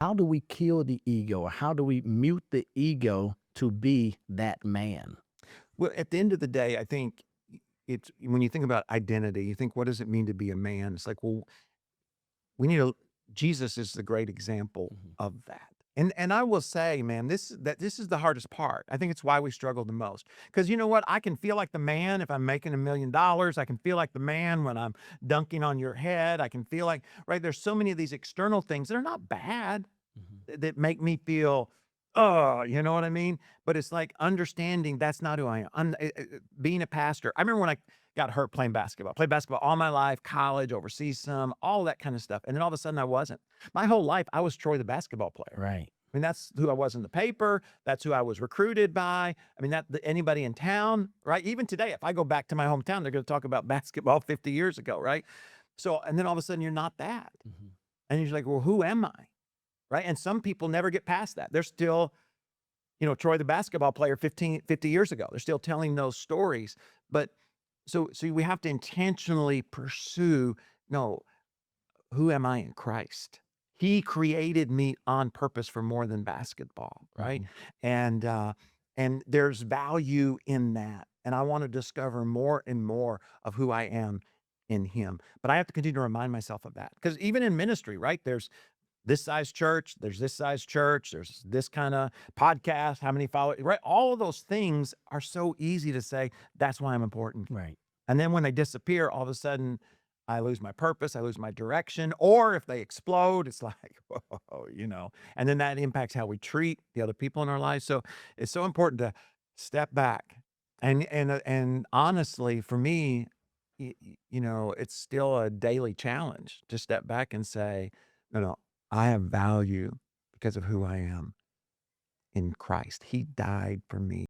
How do we kill the ego? Or how do we mute the ego to be that man? Well, at the end of the day, I think it's when you think about identity, you think, what does it mean to be a man? It's like, well, we need a Jesus is the great example Mhm. of that. And I will say, man, this is the hardest part. I think it's why we struggle the most. Because you know what? I can feel like the man if I'm making $1 million. I can feel like the man when I'm dunking on your head. I can feel like, right? There's so many of these external things that are not bad Mhm. that make me feel, oh, you know what I mean? But it's like understanding that's not who I am. Being a pastor. I remember when I got hurt playing basketball. Played basketball all my life, college, overseas some, all that kind of stuff. And then all of a sudden I wasn't. My whole life I was Troy the basketball player. Right. I mean, that's who I was in the paper. That's who I was recruited by. I mean, anybody in town, right? Even today, if I go back to my hometown, they're going to talk about basketball 50 years ago, right? So, and then all of a sudden you're not that. Mhm. And you're like, well, who am I? Right? And some people never get past that. They're still, Troy the basketball player 50 years ago. They're still telling those stories. But so we have to intentionally pursue, no, who am I in Christ? He created me on purpose for more than basketball, right? Mhm. And and there's value in that. And I want to discover more and more of who I am in him. But I have to continue to remind myself of that. Because even in ministry, right? This size church, there's this size church, there's this kind of podcast, how many follow, right? All of those things are so easy to say, that's why I'm important. Right. And then when they disappear, all of a sudden I lose my purpose, I lose my direction. Or if they explode, it's like, whoa. And then that impacts how we treat the other people in our lives. So it's so important to step back. And honestly, for me, it's still a daily challenge to step back and say, no, no, I have value because of who I am in Christ. He died for me.